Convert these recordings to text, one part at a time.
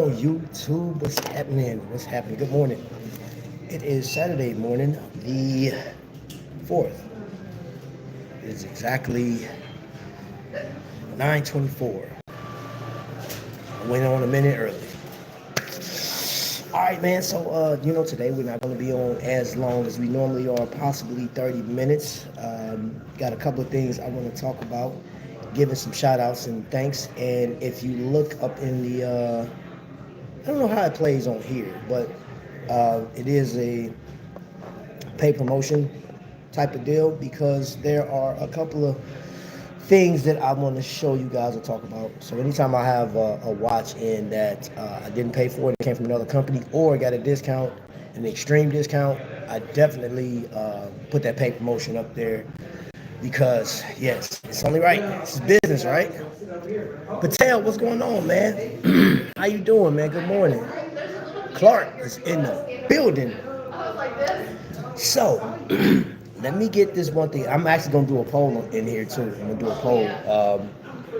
on YouTube? What's happening? What's happening? Good morning. It is Saturday morning, the 4th. It is exactly 9:24. I went on a minute early. All right, man. So, today we're not going to be on as long as we normally are, possibly 30 minutes. Got a couple of things I want to talk about, giving some shout outs and thanks. And if you look up in the, I don't know how it plays on here, but it is a pay promotion type of deal because there are a couple of things that I want to show you guys or talk about. So anytime I have a watch in that I didn't pay for, it came from another company, or got a discount, an extreme discount, I definitely put that pay promotion up there because, yes, it's only right. It's business, right? Patel, what's going on, man? How you doing, man? Good morning. Clark is in the building. So, let me get this one thing. I'm actually going to do a poll in here, too. I'm going to do a poll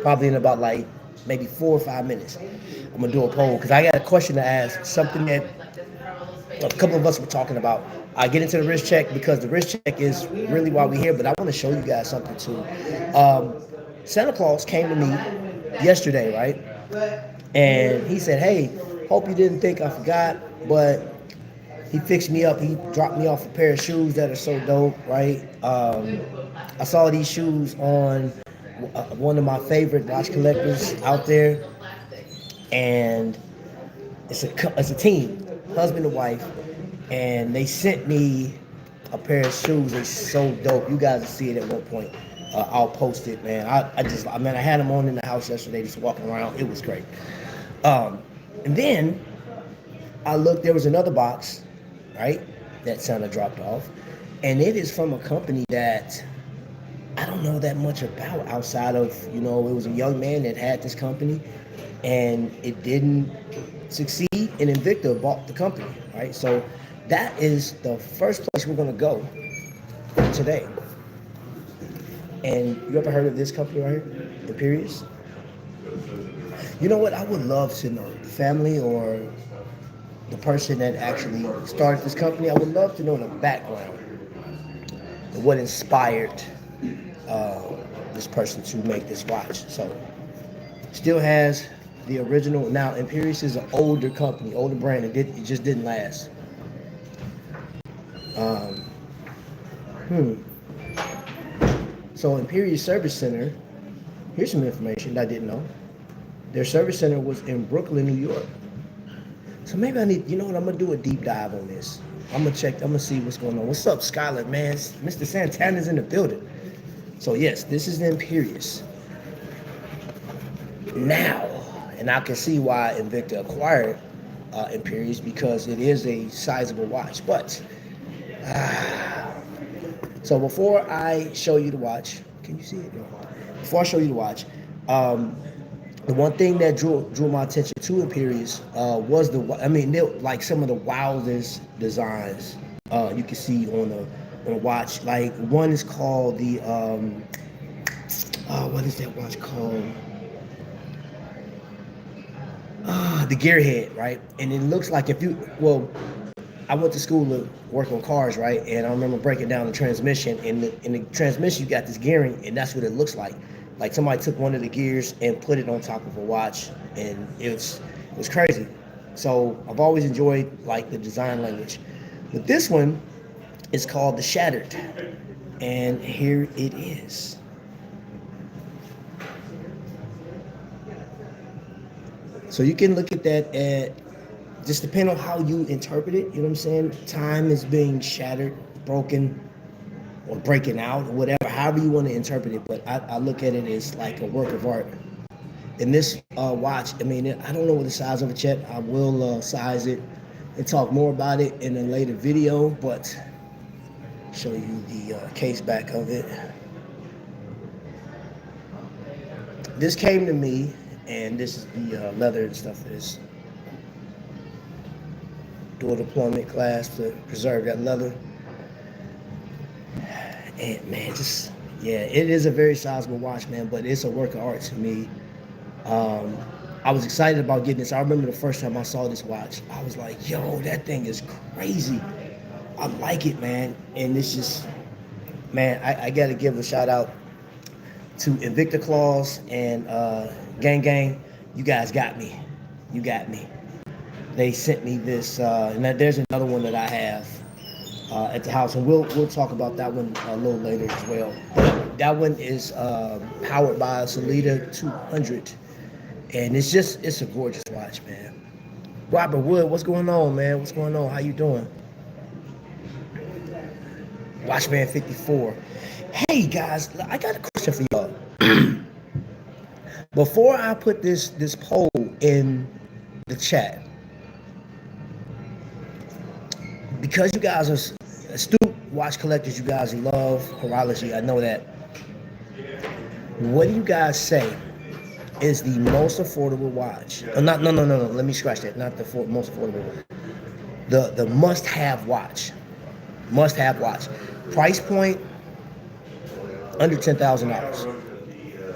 probably in about like maybe 4 or 5 minutes. I'm going to do a poll because I got a question to ask, something that a couple of us were talking about. I get into the wrist check because the wrist check is really why we're here, but I want to show you guys something, too. Santa Claus came to me yesterday, right? And he said, hey, hope you didn't think I forgot, but he fixed me up. He dropped me off a pair of shoes that are so dope, right? I saw these shoes on one of my favorite watch collectors out there, and it's a team, husband and wife, and they sent me a pair of shoes. They're so dope. You guys will see it at one point. I'll post it, man. I had them on in the house yesterday, just walking around. It was great. And then I looked. There was another box, right, that Santa dropped off, and it is from a company that I don't know that much about outside of, it was a young man that had this company, and it didn't succeed, and Invicta bought the company, right? So that is the first place we're going to go today. And you ever heard of this company right here, Imperious? You know what? I would love to know the family or the person that actually started this company. I would love to know the background and what inspired this person to make this watch. So, still has the original. Now, Imperious is an older company, older brand. It just didn't last. So, Imperious Service Center. Here's some information I didn't know. Their service center was in Brooklyn, New York. So maybe I need, I'm gonna do a deep dive on this. I'm gonna see what's going on. What's up, Skylar, man? Mr. Santana's in the building. So yes, this is the Imperious. Now, and I can see why Invicta acquired Imperious because it is a sizable watch. But, so before I show you the watch, can you see it? No. Before I show you the watch, the one thing that drew my attention to Imperious was like some of the wildest designs you can see on a watch. Like one is called the what is that watch called? The Gearhead, right? And it looks like I went to school to work on cars, right? And I remember breaking down the transmission. In the transmission, you got this gearing, and that's what it looks like. Like somebody took one of the gears and put it on top of a watch, and it was crazy. So I've always enjoyed like the design language, but this one is called the Shattered, and here it is. So you can look at that at just depending on how you interpret it. You know what I'm saying? Time is being shattered, broken, or breaking out, or whatever, however you want to interpret it. But I look at it as like a work of art. And this watch, I don't know what the size of it yet. I will size it and talk more about it in a later video, but show you the case back of it. This came to me, and this is the leather and stuff. This dual deployment glass to preserve that leather. And man, it is a very sizable watch, man, but it's a work of art to me. I was excited about getting this. I remember the first time I saw this watch, I was like, yo, that thing is crazy. I like it, man. And it's just, man, I got to give a shout out to Invicta Claus and Gang Gang. You guys got me. You got me. They sent me this, and there's another one that I have at the house, and we'll talk about that one a little later as well. But that one is powered by a Salida 200, and it's a gorgeous watch, man. Robert Wood, what's going on, man? What's going on? How you doing? Watchman 54. Hey guys, I got a question for y'all. Before I put this poll in the chat, because you guys are astute watch collectors, you guys love horology, I know that. What do you guys say is the most affordable watch? Not, no. Let me scratch that. Not the most affordable. The must-have watch. Must-have watch. Price point under $10,000.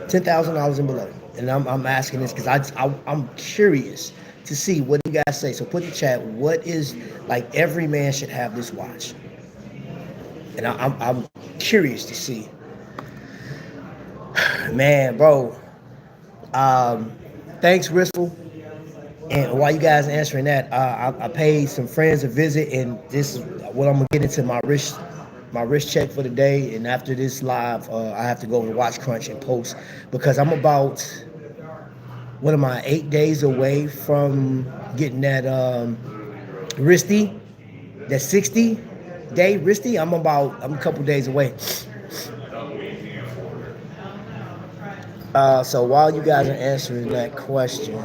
$10,000 and below. And I'm asking this because I'm curious to see what you guys say. So put in the chat, what is, like, every man should have this watch. And I'm curious to see. Man, bro. Thanks, Rissel. And while you guys are answering that, I paid some friends a visit, and this is what I'm gonna get into my wrist check for the day. And after this live, I have to go to Watch Crunch and post, because I'm about, what am I, 8 days away from getting that wristy, that 60-day wristy. I'm a couple days away. So while you guys are answering that question,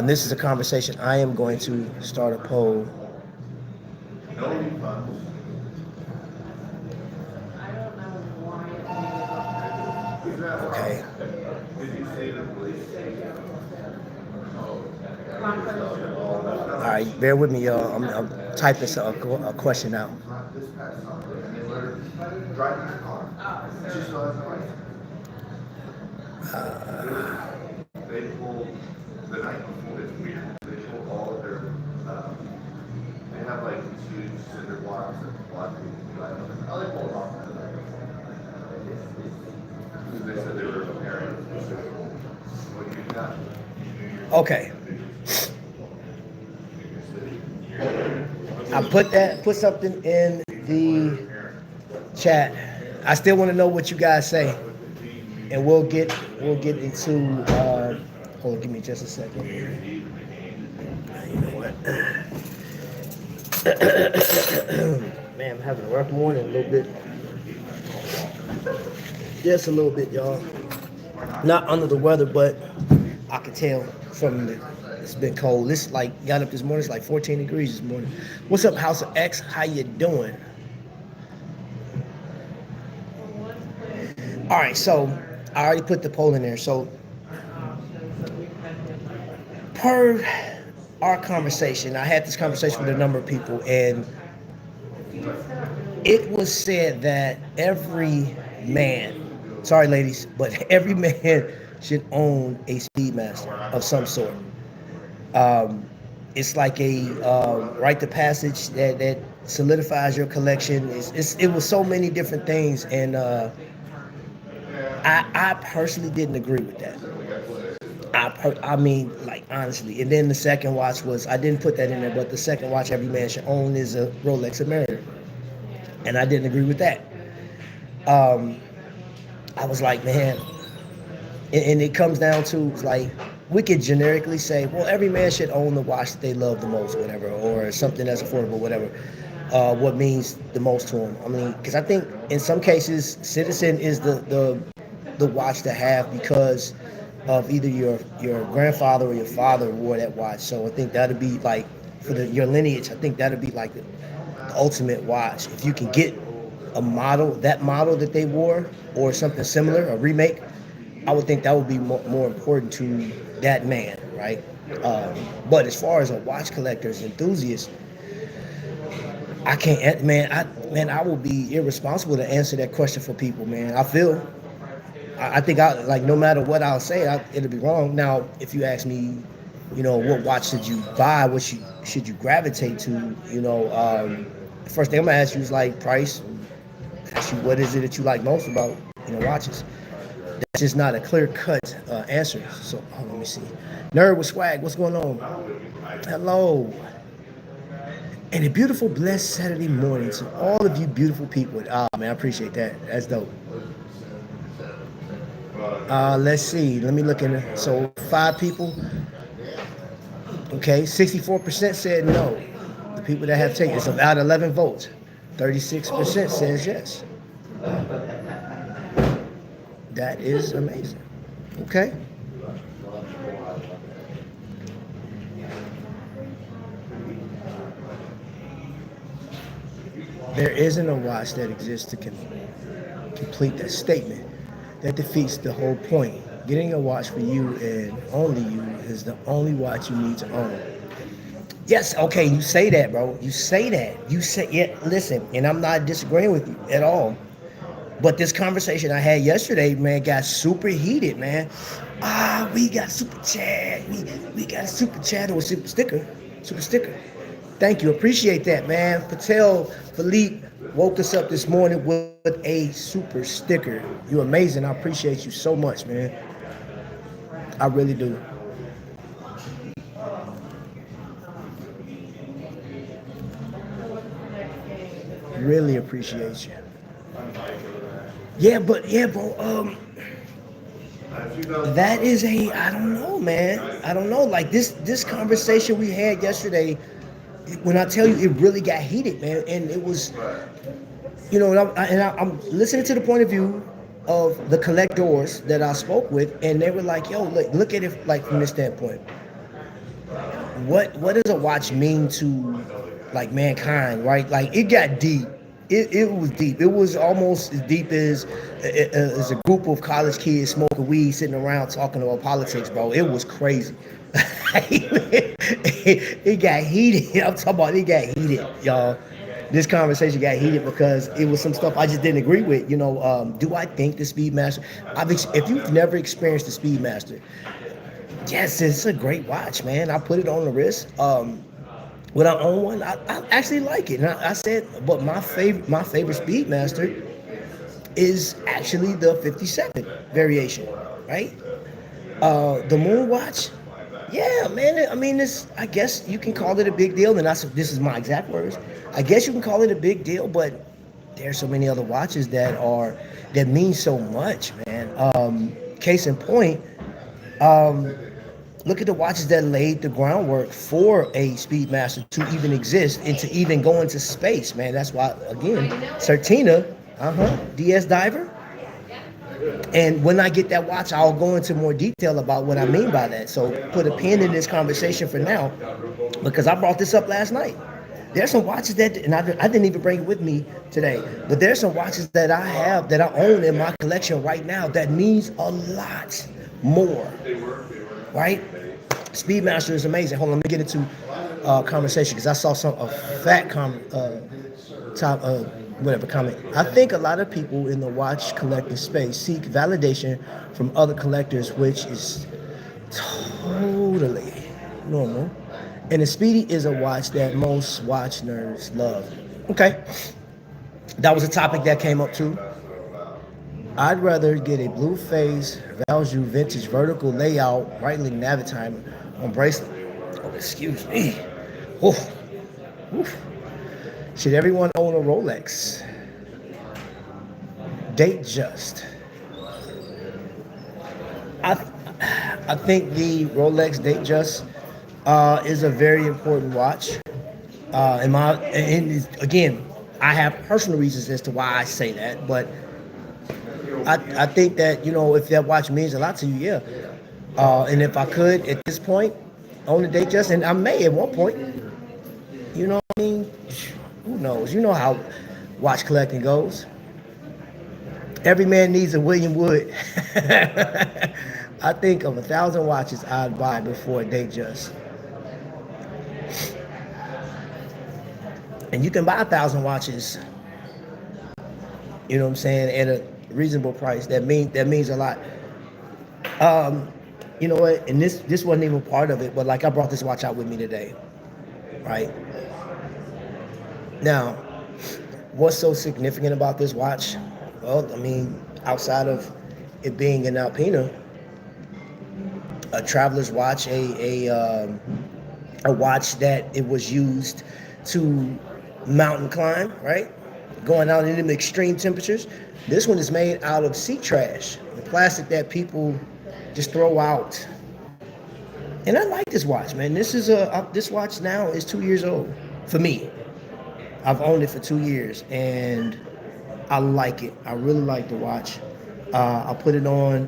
this is a conversation. I am going to start a poll. Okay. All right, bear with me, y'all. I'm typing a question out. They pull the night before. It's weird. They pull all of their. They have like huge cinder blocks and blocks. Oh, they pull it off. They said they were preparing. What you got? Okay. I put something in the chat. I still want to know what you guys say. And we'll get into hold on, give me just a second. You know what? Man, I'm having a rough morning a little bit. Just a little bit, y'all. Not under the weather, but I can tell from it's been cold. This got up this morning, it's like 14 degrees this morning. What's up, House of X? How you doing? All right, so I already put the poll in there. So per our conversation, I had this conversation with a number of people, and it was said that every man, sorry ladies, but every man should own a Speedmaster of some sort. It's like a rite of passage that solidifies your collection. It was so many different things, and I personally didn't agree with that. I mean, like, honestly. And then the second watch was, I didn't put that in there, but the second watch every man should own is a Rolex America. And I didn't agree with that. I was like, man, and it comes down to, like, we could generically say, well, every man should own the watch that they love the most, whatever, or something that's affordable, whatever. What means the most to them. I mean, because I think in some cases, Citizen is the watch to have because of either your grandfather or your father wore that watch. So I think that'd be like, for your lineage, I think that'd be like the ultimate watch. If you can get a model that they wore, or something similar, a remake, I would think that would be more important to that man, right? But as far as a watch collector's enthusiast, I can't, man. I will be irresponsible to answer that question for people, man. I feel I think I like no matter what I'll say, it'll be wrong. Now, if you ask me, what watch should you buy? What should you gravitate to? The first thing I'm gonna ask you is like price. Ask you what is it that you like most about watches. That's just not a clear cut answer. So let me see. Nerd with swag, what's going on? Hello. And a beautiful, blessed Saturday morning to all of you beautiful people. Ah, man, I appreciate that. That's dope. Let's see. Let me look in there. So 5 people. Okay, 64% said no. The people that have taken it's about 11 votes. 36% says yes. That is amazing. Okay. There isn't a watch that exists to complete that statement. That defeats the whole point. Getting a watch for you and only you is the only watch you need to own. Yes, okay, you say that, bro. You say that. You say, yeah, listen, and I'm not disagreeing with you at all. But this conversation I had yesterday, man, got super heated, man. We got super chat. We got a super chat or a super sticker. Super sticker. Thank you. Appreciate that, man. Patel Philippe woke us up this morning with a super sticker. You're amazing. I appreciate you so much, man. I really do. Really appreciate you. Yeah, bro. That is I don't know, man. I don't know. Like this conversation we had yesterday, when I tell you it really got heated, man, and it was, I'm listening to the point of view of the collectors that I spoke with, and they were like, "Yo, look at it like from this standpoint. What does a watch mean to like mankind, right? Like it got deep. It was deep. It was almost as deep as a group of college kids smoking weed, sitting around talking about politics, bro. It was crazy. It got heated. I'm talking about it got heated, y'all. This conversation got heated because it was some stuff I just didn't agree with. Do I think the Speedmaster? If you've never experienced the Speedmaster, yes, it's a great watch, man. I put it on the wrist. When I own one, I actually like it. And I said, but my favorite Speedmaster is actually the 57 variation, right? The Moon Watch, yeah, man. I mean, I guess you can call it a big deal, and this is my exact words. I guess you can call it a big deal, but there's so many other watches that mean so much, man. Case in point, um, look at the watches that laid the groundwork for a Speedmaster to even exist and to even go into space, man. That's why, again, Certina, DS Diver. And when I get that watch, I'll go into more detail about what I mean by that. So put a pin in this conversation for now, because I brought this up last night. There's some watches and I didn't even bring it with me today, but there's some watches that I have, that I own in my collection right now that means a lot more, right? Speedmaster is amazing. Hold on, let me get into conversation, because I saw a fat comment. I think a lot of people in the watch collecting space seek validation from other collectors, which is totally normal. And the Speedy is a watch that most watch nerds love. Okay, that was a topic that came up too. I'd rather get a blue face, Value vintage vertical layout, Breitling Navitimer on bracelet. Oh, excuse me. Oof. Oof. Should everyone own a Rolex? Date just. I I think the Rolex Date Just is a very important watch. And again, I have personal reasons as to why I say that, but I think that if that watch means a lot to you, yeah. And if I could at this point own a Date Just, and I may at one point, what I mean? Who knows? You know how watch collecting goes. Every man needs a William Wood. I think of 1,000 watches I'd buy before a Date Just. And you can buy 1,000 watches, you know what I'm saying, at a reasonable price. That means a lot. Um, you know what? And this wasn't even part of it, but like I brought this watch out with me today, right? Now, what's so significant about this watch? Well, I mean, outside of it being an Alpina, a traveler's watch, a watch that it was used to mountain climb, right? Going out in them extreme temperatures. This one is made out of sea trash, the plastic that people just throw out. And I like this watch, man. This watch now is 2 years old for me. I've owned it for 2 years, and I like it. I really like the watch. I put it on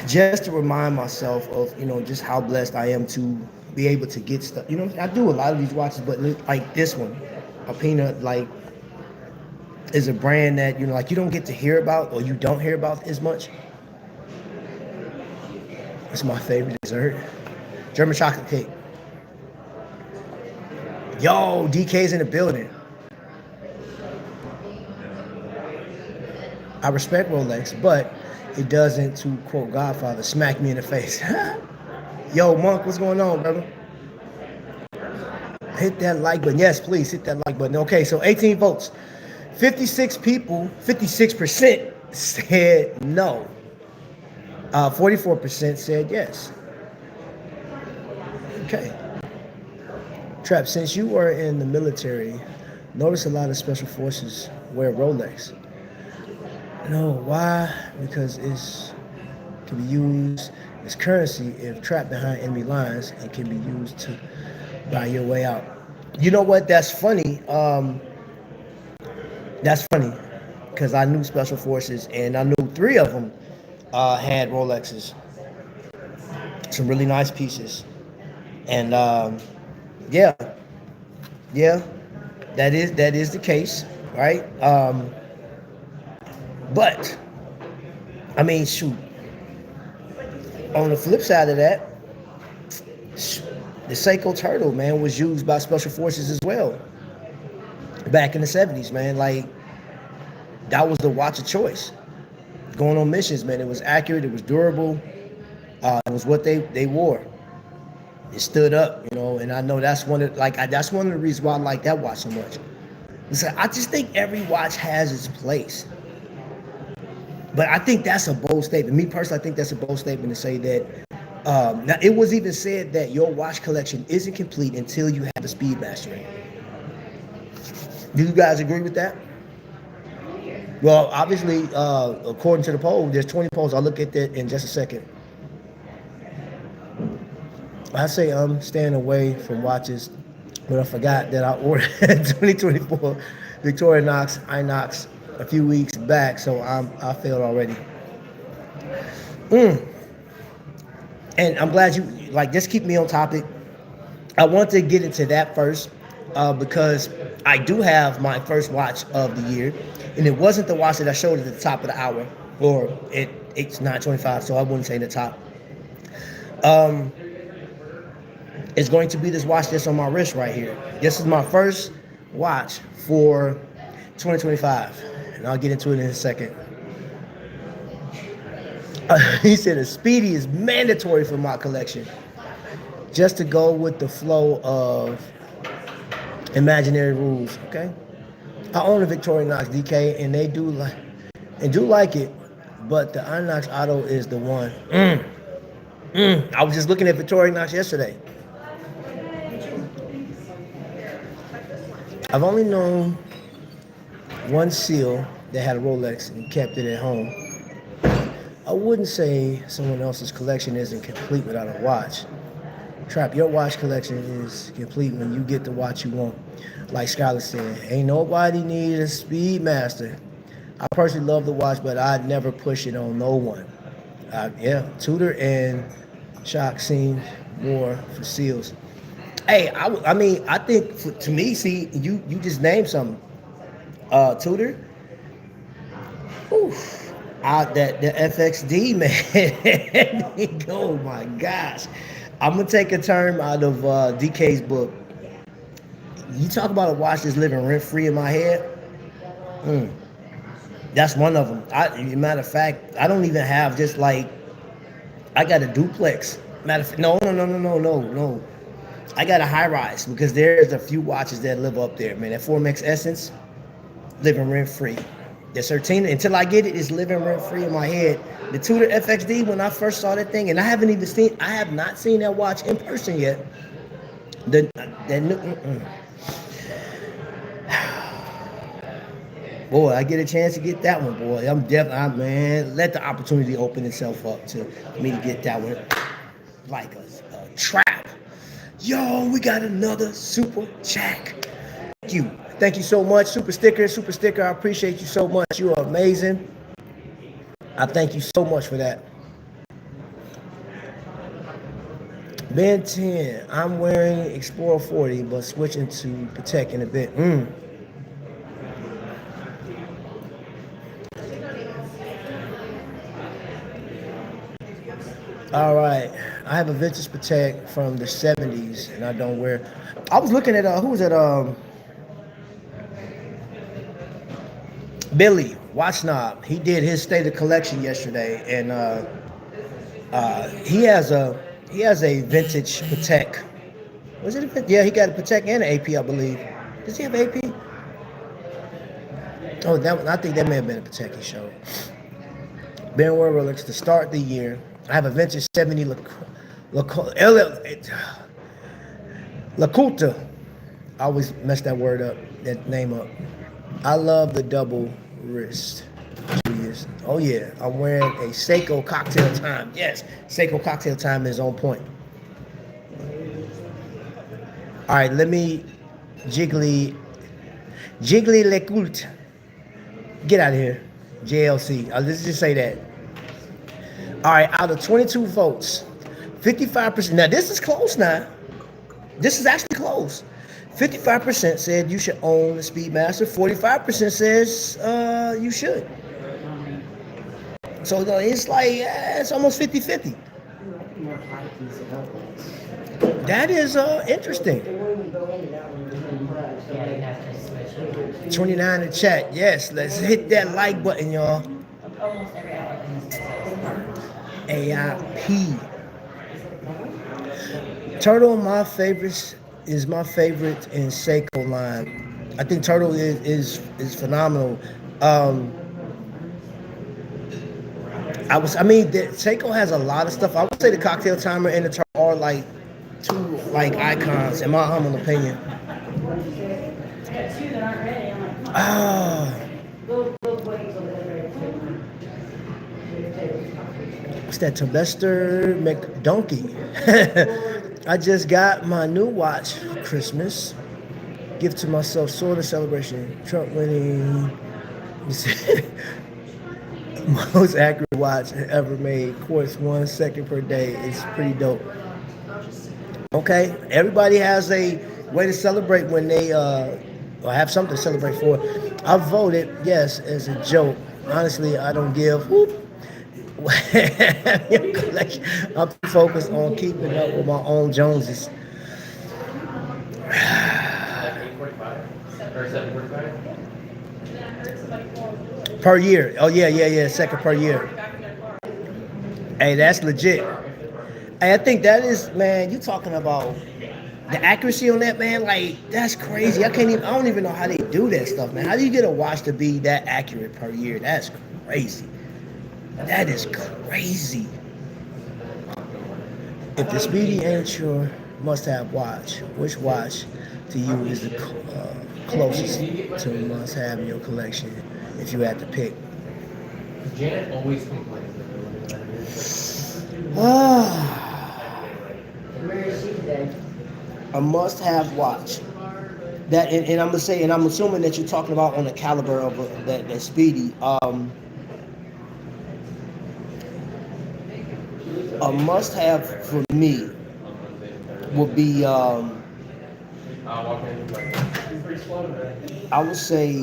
just to remind myself of just how blessed I am to be able to get stuff. I do a lot of these watches, but like this one, Alpina, like is a brand that like you don't get to hear about, or you don't hear about as much. It's my favorite dessert, German chocolate cake. Yo, DK's in the building. I respect Rolex, but it doesn't, to quote Godfather, smack me in the face. Yo, Monk, what's going on, brother? Hit that like button. Yes, please hit that like button. Okay, so 18 votes. 56 people, 56% said no. 44% said yes. Okay. Trap, since you were in the military, notice a lot of special forces wear Rolex. No, why? Because it can be used as currency if trapped behind enemy lines, and can be used to buy your way out. You know what? That's funny. That's funny because I knew special forces, and I knew 3 of them had Rolexes. Some really nice pieces, and yeah, yeah, that is the case, right? But I mean, shoot. On the flip side of that, the Seiko Turtle, man, was used by special forces as well back in the 70s, man. Like, that was the watch of choice. Going on missions, man. It was accurate. It was durable. It was what they wore. It stood up, and I know that's that's one of the reasons why I like that watch so much. I just think every watch has its place. But I think that's a bold statement. Me personally, I think that's a bold statement to say that. Now, it was even said that your watch collection isn't complete until you have a Speedmaster. Do you guys agree with that? Well, obviously, according to the poll, there's 20 polls. I'll look at that in just a second. I say I'm staying away from watches, but I forgot that I ordered 2024 Victorinox Inox a few weeks back, so I failed already. And I'm glad you just keep me on topic. I want to get into that first because I do have my first watch of the year, and it wasn't the watch that I showed at the top of the hour, or it's 9:25, so I wouldn't say the top. It's going to be this watch that's on my wrist right here. This is my first watch for 2025, and I'll get into it in a second. He said a Speedy is mandatory for my collection, just to go with the flow of imaginary rules. Okay, I own a Victorinox DK, and they do like it, but the Inox Auto is the one. I was just looking at Victorinox yesterday. I've only known one seal that had a Rolex and kept it at home. I wouldn't say someone else's collection isn't complete without a watch. Trap, your watch collection is complete when you get the watch you want. Like Skylar said, ain't nobody need a Speedmaster. I personally love the watch, but I'd never push it on no one. Tudor and Shock seem more for seals. Hey, I think to me, see, you just named something. Tudor. Oof. The FXD, man. Oh my gosh. I'm gonna take a term out of DK's book. You talk about a watch that's living rent free in my head. That's one of them. Matter of fact, I don't even have just like I got a duplex. Matter of fact, no. I got a high rise because there's a few watches that live up there, man. That Formex Essence, living rent free. The Certina, until I get it, is living rent free in my head. The Tudor FXD, when I first saw that thing, and I have not seen that watch in person yet. The that new, boy, I get a chance to get that one, boy. Man, let the opportunity open itself up to me to get that one, like a trap. Yo, we got another super chat. Thank you so much, super sticker. I appreciate you so much. You are amazing. I thank you so much for that. Ben 10, I'm wearing Explorer 40, but switching to Protect in a bit. All right, I have a vintage Protect from the 70s, and I don't wear. I was looking at who was it? Billy Watch Knob. He did his state of collection yesterday, and he has a vintage Patek. Was it a yeah? He got a Patek and an AP, I believe. Does he have AP? Oh, I think that may have been a Patek he showed. Ben Ware Rolex to start the year. I have a vintage 70 Lakuta. I always mess that word up, that name up. I love the double wrist. Oh yeah, I'm wearing a Seiko Cocktail Time. Yes, Seiko Cocktail Time is on point. All right, let me jiggly Lecoult. Get out of here, JLC. Let's just say that. All right, out of 22 votes, 55%. Now this is close. Now this is actually close. 55% said you should own the Speedmaster. 45% says you should. So it's like it's almost 50-50. That is interesting. 29 in chat. Yes, let's hit that like button, y'all. AIP. Turtle, is my favorite in Seiko line. I think Turtle is phenomenal. Seiko has a lot of stuff. I would say the Cocktail Timer and the Turtle are like two like icons in my humble opinion. What's that? Tobester McDonkey. I just got my new watch for Christmas. Gift to myself, sort of celebration. Trump winning. Most accurate watch ever made. Quartz 1 second per day. It's pretty dope. Okay, everybody has a way to celebrate when they or have something to celebrate for. I voted yes as a joke. Honestly, I don't give. I'm focused on keeping up with my own Joneses. Per year. Oh yeah. Second per year. Hey, that's legit. Hey, I think that is, man. You talking about the accuracy on that, man? Like that's crazy. I don't even know how they do that stuff, man. How do you get a watch to be that accurate per year? That's crazy. That is crazy. If the Speedy ain't your must-have watch, which watch to you is the closest to must-have in your collection if you had to pick? Janet always complains. Where is she today? A must-have watch. That and I'm gonna say, and I'm assuming that you're talking about on the caliber of that Speedy. A must-have for me would be I would say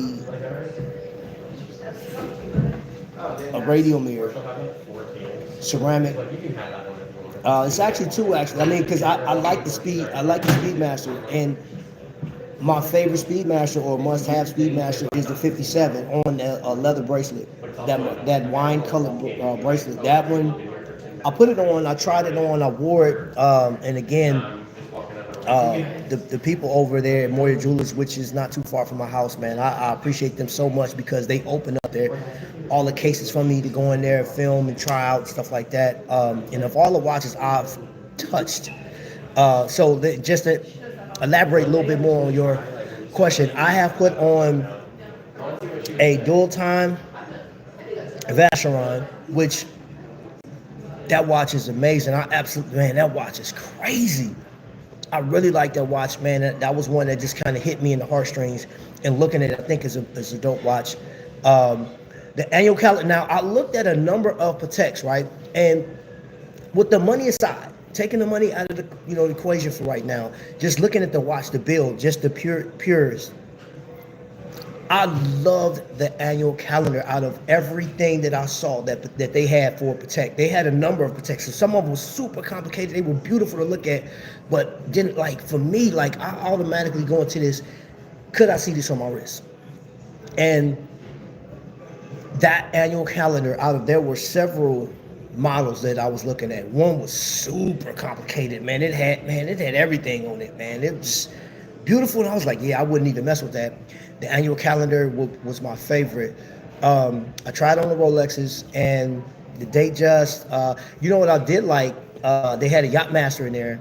a radio mirror, ceramic. It's actually two actually. I mean, because I like the Speedmaster, and My favorite Speedmaster or must-have Speedmaster is the 57 on a leather bracelet. That wine colored bracelet. That one, I put it on. I tried it on. I wore it, and again, the people over there at Moyer Jewelers, which is not too far from my house, man. I appreciate them so much because they open up their all the cases for me to go in there, film and try out stuff like that. And of all the watches I've touched, just to elaborate a little bit more on your question, I have put on a dual time Vacheron, which that watch is amazing. I absolutely, man, that watch is crazy. I really like that watch, man. That was one that just kind of hit me in the heartstrings. And looking at it, I think is a dope watch. Um, the annual calendar. Now, I looked at a number of Pateks, right? And with the money aside, taking the money out of the equation for right now, just looking at the watch, the build, just the purest. I loved the annual calendar out of everything that I saw that they had for Patek. They had a number of Pateks. So some of them were super complicated. They were beautiful to look at, but didn't like for me. Like I automatically go into this. Could I see this on my wrist? And that annual calendar there were several models that I was looking at. One was super complicated, man. It had everything on it, man. It was beautiful, and I was like, yeah, I wouldn't even mess with that. The annual calendar was my favorite. I tried on the Rolexes, and the Datejust. You know what I did like? They had a Yachtmaster in there.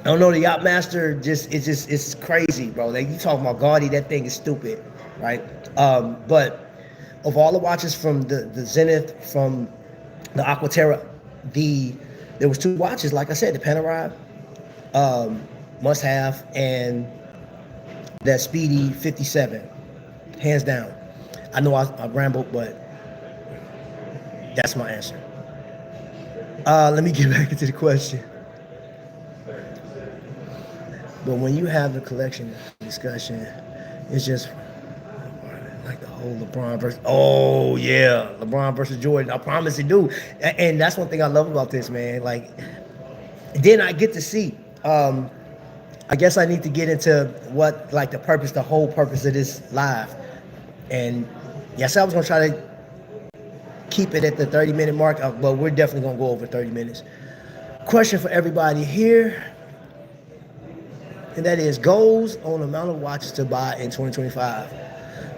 I don't know, the Yachtmaster it's crazy, bro. Like you talking about gaudy, that thing is stupid, right? But of all the watches from the Zenith, from the Aquaterra, there was two watches, like I said, the Panerai, must have, and that Speedy 57, hands down. I know I rambled, but that's my answer. Let me get back into the question. But when you have the collection discussion, it's just like the whole LeBron versus, oh yeah, LeBron versus Jordan. I promise you do. And that's one thing I love about this, man. Like, then I get to see. I guess I need to get into what, like, the whole purpose of this live. And yes, I was gonna try to keep it at the 30-minute mark, but we're definitely gonna go over 30 minutes. Question for everybody here, and that is goals on the amount of watches to buy in 2025.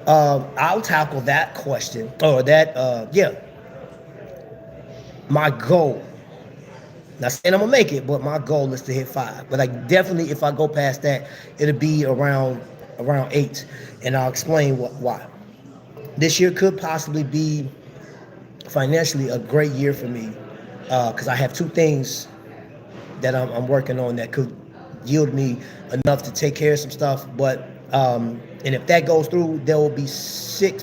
I'll tackle that question, or that, my goal. Not saying I'm gonna make it, but my goal is to hit 5. But like definitely, if I go past that, it'll be around 8, and I'll explain why. This year could possibly be financially a great year for me, because I have two things that I'm working on that could yield me enough to take care of some stuff. But and if that goes through, there will be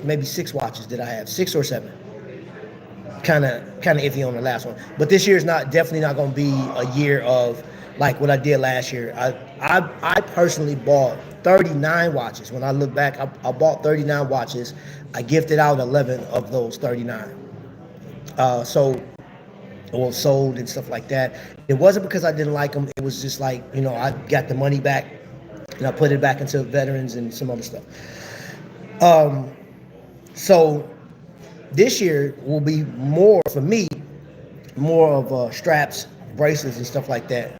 maybe 6 watches that I have, 6 or 7. Kind of iffy on the last one, but this year is definitely not going to be a year of like what I did last year. I personally bought 39 watches. When I look back, I bought 39 watches. I gifted out 11 of those 39. Sold and stuff like that. It wasn't because I didn't like them. It was just like, I got the money back and I put it back into veterans and some other stuff. So this year will be more, for me, more of straps, bracelets, and stuff like that.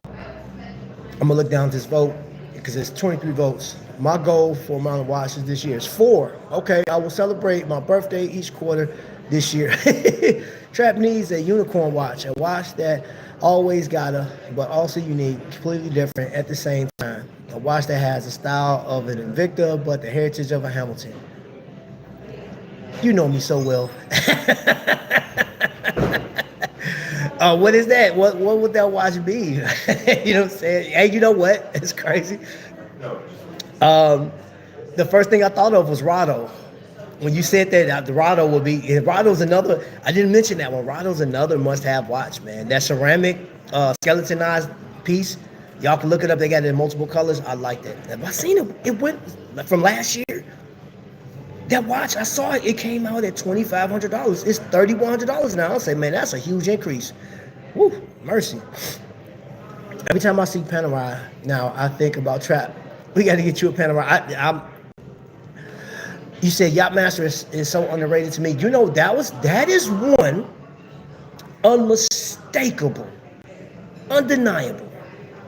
I'm going to look down at this vote because it's 23 votes. My goal for amount of watches this year is 4. Okay, I will celebrate my birthday each quarter this year. Trap needs a unicorn watch, a watch that always but also unique, completely different at the same time. A watch that has the style of an Invicta, but the heritage of a Hamilton. You know me so well. What is that? What would that watch be? You know what I'm saying? Hey, you know what? It's crazy. The first thing I thought of was Rado. When you said that, the Rado would be. Rado's another. I didn't mention that one. Rado's another must-have watch, man. That ceramic skeletonized piece. Y'all can look it up. They got it in multiple colors. I like that. Have I seen it? It went from last year. That watch, I saw it. It came out at $2,500. It's $3,100 now. I'll say, man, that's a huge increase. Woo, mercy. Every time I see Panerai, now I think about Trap. We got to get you a Panerai. You said Yachtmaster is so underrated to me. You know that is one unmistakable, undeniable.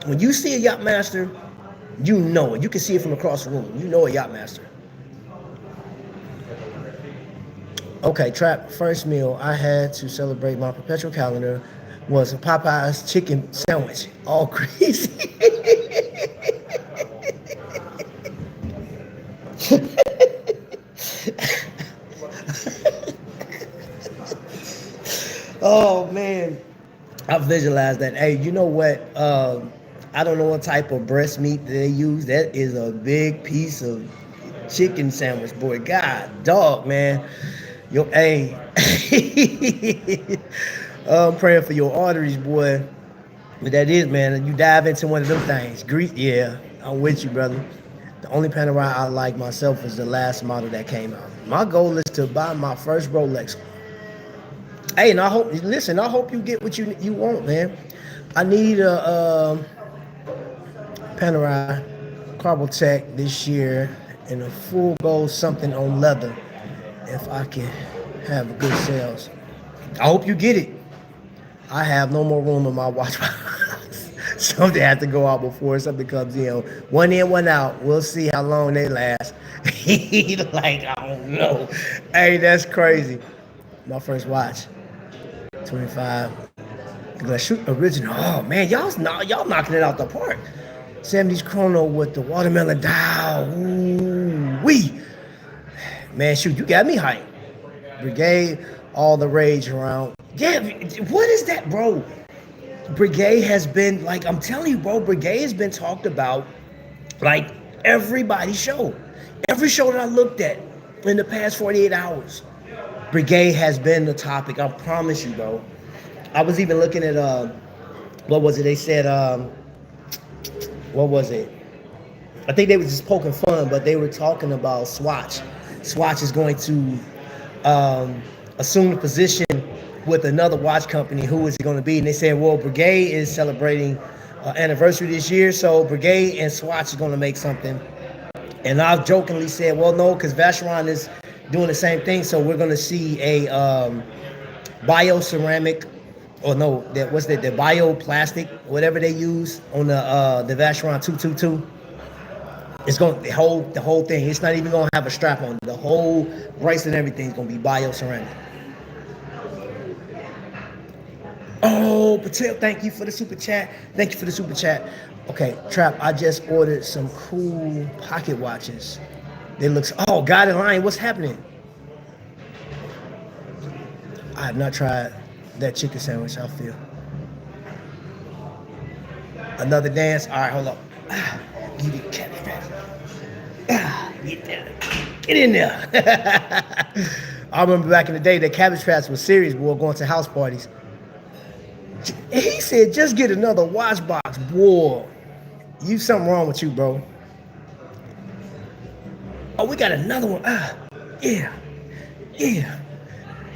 When you see a Yachtmaster, you know it. You can see it from across the room. You know a Yachtmaster. Okay, Trap. First meal I had to celebrate my perpetual calendar was a Popeye's chicken sandwich. All crazy. Oh man, I visualized that. Hey, you know what? I don't know what type of breast meat they use. That is a big piece of chicken sandwich, boy. God, dog, man. Yo, hey, I'm praying for your arteries, boy. But that is, man. You dive into one of them things. Grease, yeah. I'm with you, brother. The only Panerai I like myself is the last model that came out. My goal is to buy my first Rolex. Hey, and I hope. Listen, I hope you get what you want, man. I need a Panerai Carbotech this year and a full gold something on leather. If I can have good sales, I hope you get it. I have no more room in my watch box. Something has to go out before something comes in. One in, one out. We'll see how long they last. Like, I don't know. Hey, that's crazy. My first watch, 25. Gonna shoot original. Oh man, y'all knocking it out the park. 70s chrono with the watermelon dial. Ooh wee. Man, shoot, you got me hyped. Brigade, all the rage around. Yeah, what is that, bro? Brigade has been, like, I'm telling you, bro, Brigade has been talked about like everybody's show. Every show that I looked at in the past 48 hours, Brigade has been the topic. I promise you, bro. I was even looking at what was it? They said what was it? I think they were just poking fun, but they were talking about Swatch. Swatch is going to assume the position with another watch company. Who is it going to be? And they said, well, Brigade is celebrating anniversary this year, so Brigade and Swatch is going to make something. And I've jokingly said, well, no, because Vacheron is doing the same thing, so we're going to see a bioceramic, or no, that what's that? The bioplastic, whatever they use on the Vacheron 222. It's going to the whole thing. It's not even going to have a strap on. The whole bracelet and everything is going to be bioceramic. Oh, Patel, thank you for the super chat. Thank you for the super chat. Okay, Trap, I just ordered some cool pocket watches. They look, oh, God in line, what's happening? I have not tried that chicken sandwich, I feel. Another dance? All right, hold up. Give it cabbage patch. Get there. Get in there. I remember back in the day that cabbage patch was serious, boy, going to house parties. He said, just get another watch box, boy. You something wrong with you, bro. Oh, we got another one. Yeah.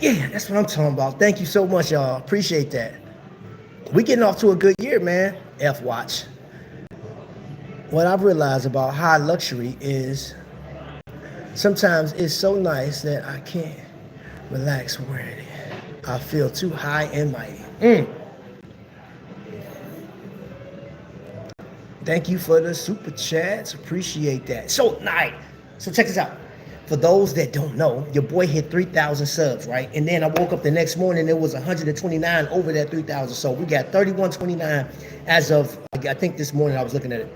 That's what I'm talking about. Thank you so much, y'all. Appreciate that. We getting off to a good year, man. F watch. What I've realized about high luxury is sometimes it's so nice that I can't relax wearing it. I feel too high and mighty. Thank you for the super chats. Appreciate that. So check this out. For those that don't know, your boy hit 3,000 subs, right? And then I woke up the next morning, it was 129 over that 3,000. So we got 3129 as of, I think this morning I was looking at it,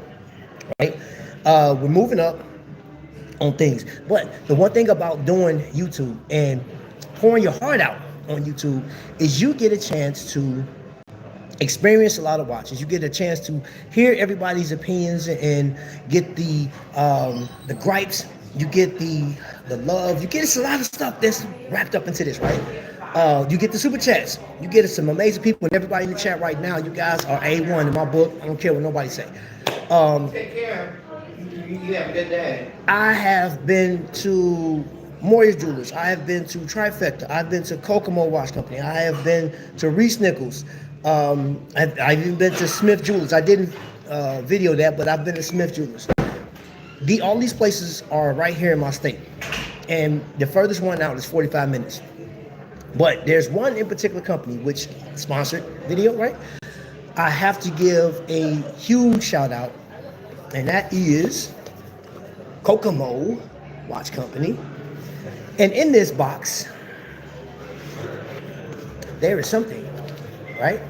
right? We're moving up on things. But the one thing about doing YouTube and pouring your heart out on YouTube is you get a chance to experience a lot of watches. You get a chance to hear everybody's opinions and get the gripes. You get the love. You get a lot of stuff that's wrapped up into this, right? You get the super chats. You get some amazing people, and everybody in the chat right now. You guys are A1 in my book. I don't care what nobody say. Take care. You have a good day. I have been to Moyer's Jewelers. I have been to Trifecta. I've been to Kokomo Watch Company. I have been to Reese Nichols. I've even been to Smith Jewelers. I didn't video that, but I've been to Smith Jewelers. All these places are right here in my state, and the furthest one out is 45 minutes. But there's one in particular company which sponsored video, right? I have to give a huge shout out, and that is Kokomo Watch Company. And in this box, there is something, right?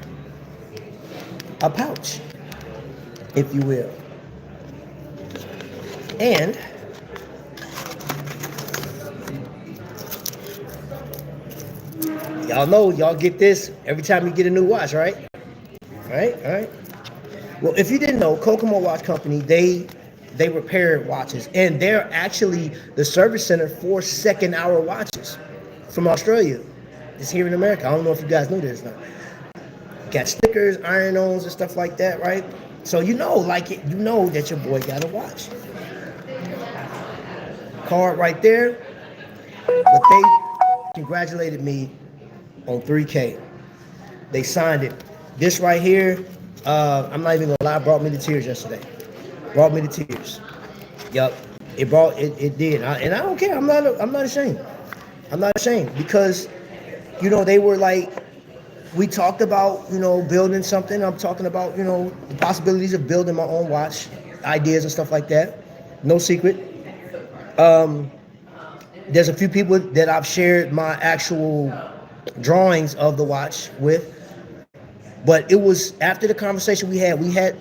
A pouch, if you will. And y'all know, y'all get this every time you get a new watch, right? All right. Well, if you didn't know, Kokomo Watch Company, they repair watches, and they're actually the service center for second hour watches from Australia. It's here in America. I don't know if you guys know this or not. Got stickers, iron-ons, and stuff like that, right? So you know that your boy got a watch. Card right there. But they congratulated me on 3K. They signed it. This right here, I'm not even gonna lie, brought me to tears yesterday. Brought me to tears. Yup, it did, and I don't care. I'm not ashamed. I'm not ashamed because, they were like, we talked about, building something. I'm talking about, the possibilities of building my own watch, ideas and stuff like that. No secret. There's a few people that I've shared my actual drawings of the watch with. But it was after the conversation we had,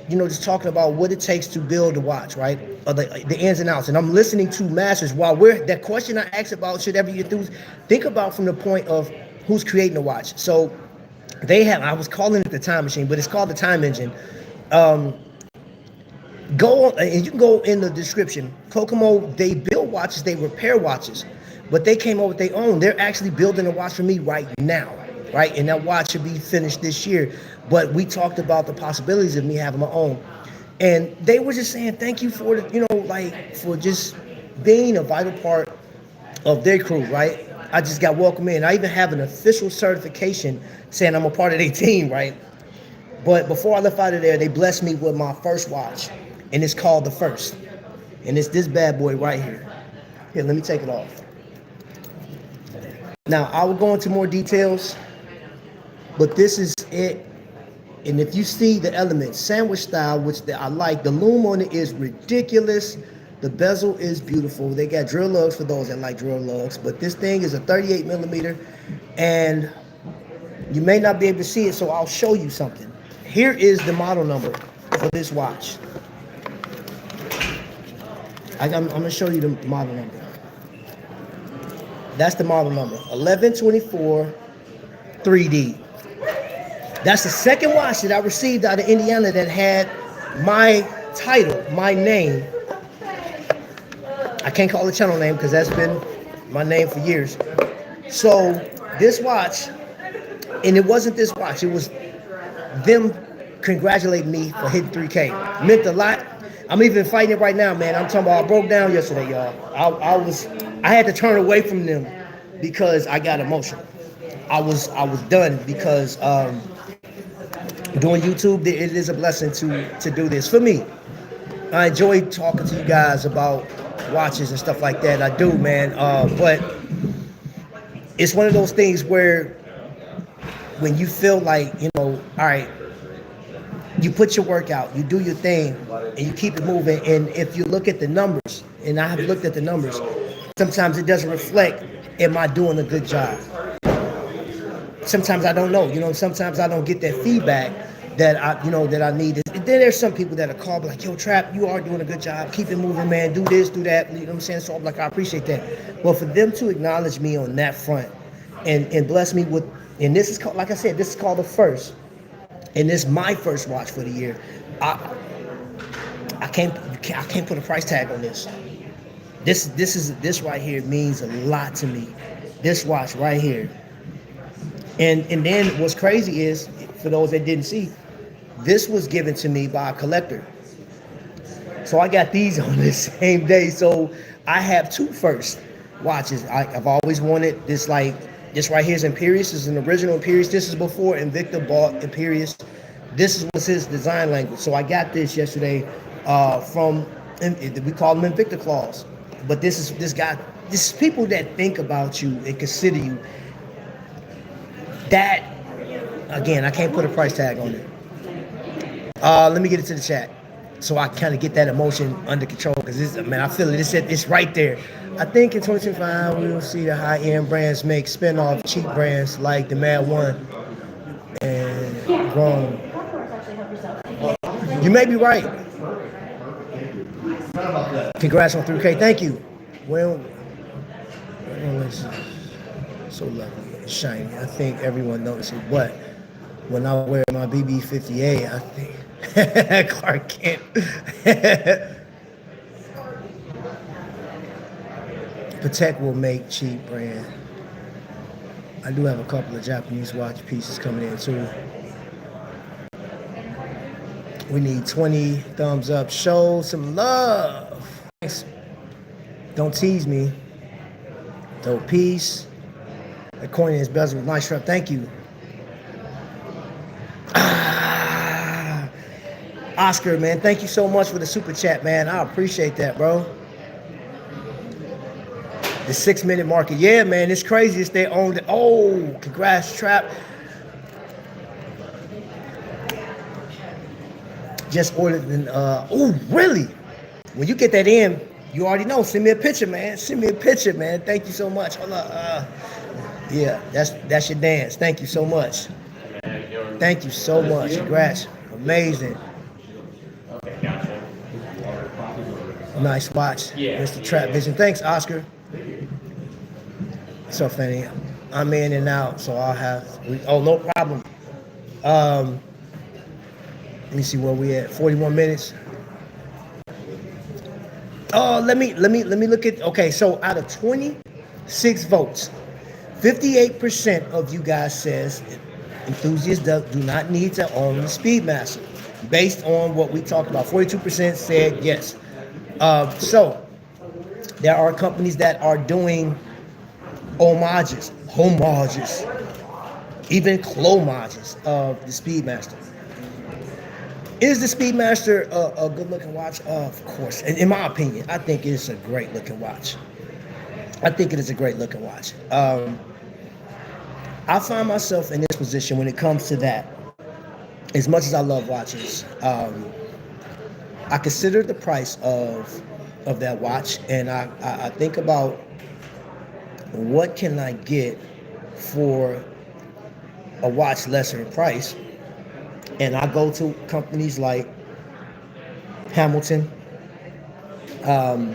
just talking about what it takes to build a watch, right? Or the ins and outs. And I'm listening to masters while that question I asked about, should ever get through, think about from the point of who's creating a watch. So I was calling it the time machine, but it's called the time engine. Go on, and you can go in the description. Kokomo, they build watches, they repair watches, but they came up with their own. They're actually building a watch for me right now, right? And that watch should be finished this year. But we talked about the possibilities of me having my own, and they were just saying thank you for for just being a vital part of their crew, right? I just got welcomed in. I even have an official certification saying I'm a part of their team, right? But before I left out of there, they blessed me with my first watch, and it's called the First, and it's this bad boy right here. Here, let me take it off. Now, I will go into more details, but this is it. And if you see the elements, sandwich style, which I like, the loom on it is ridiculous. The bezel is beautiful. They got drill lugs for those that like drill lugs, but this thing is a 38 millimeter, and you may not be able to see it, so I'll show you something. Here is the model number for this watch. I'm going to show you the model number. That's the model number, 1124 3D. That's the second watch that I received out of Indiana that had my title, my name. I can't call the channel name because that's been my name for years. So this watch, and it wasn't this watch, it was them congratulating me for hitting 3K. Meant a lot. I'm even fighting it right now, man. I'm talking about I broke down yesterday, y'all. I had to turn away from them because I got emotional. I was done because doing YouTube, it is a blessing to do this for me. I enjoy talking to you guys about watches and stuff like that. I do, man. But it's one of those things where when you feel like, all right, you put your work out, you do your thing, and you keep it moving. And if you look at the numbers, and I have looked at the numbers, sometimes it doesn't reflect, am I doing a good job? Sometimes I don't know, sometimes I don't get that feedback that I need. And then there's some people that are called like, yo, Trap, you are doing a good job. Keep it moving, man. Do this, do that. You know what I'm saying? So I'm like, I appreciate that. But for them to acknowledge me on that front and bless me with, and this is called, like I said, this is called the First. And this is my first watch for the year. I can't put a price tag on this. This right here means a lot to me. This watch right here. And then what's crazy is, for those that didn't see, this was given to me by a collector. So I got these on the same day. So I have two First watches. I've always wanted this, like, This right here is Imperious. This is an original Imperious. This is before Invicta bought Imperious. This was his design language. So I got this yesterday from, we call them Invicta claws. But this guy, this is people that think about you and consider you. That, again, I can't put a price tag on it. Let me get it to the chat so I kind of get that emotion under control, because man, I feel it. It's right there. I think in 2025 we will see the high-end brands make spin-off cheap brands like the Mad One and grown. You may be right. Congrats on 3K. Thank you. Well, it's so lovely and shiny. I think everyone notices. But when I wear my BB-58, I think Clark Kent. Patek will make cheap brand. I do have a couple of Japanese watch pieces coming in too. We need 20 thumbs up. Show some love. Thanks. Don't tease me. Dope piece. The coin is bezel with nice strap. Thank you. Oscar, man, thank you so much for the super chat, man. I appreciate that, bro. The 6-minute market. Yeah, man, it's crazy. It's their own. Oh, congrats, Trap. Just ordered an, oh, really? When you get that in, you already know. Send me a picture, man. Send me a picture, man. Thank you so much. Hold up. Yeah, that's your dance. Thank you so much. Thank you so much. Congrats. Amazing. Nice watch, Mr. Trapvision. Thanks, Oscar. So funny. I'm in and out, so I'll have. Oh, no problem. Let me see where we at. 41 minutes. Oh, let me look at. Okay, so out of 26 votes, 58% of you guys says enthusiasts do not need to own the Speedmaster. Based on what we talked about, 42% said yes. So there are companies that are doing homages, even clomages of the Speedmaster. Is the Speedmaster a good-looking watch? Of course. In my opinion, I think it's a great-looking watch. I think it is a great-looking watch. I find myself in this position when it comes to that. As much as I love watches, I consider the price of that watch, and I think about what can I get for a watch lesser in price. And I go to companies like Hamilton. And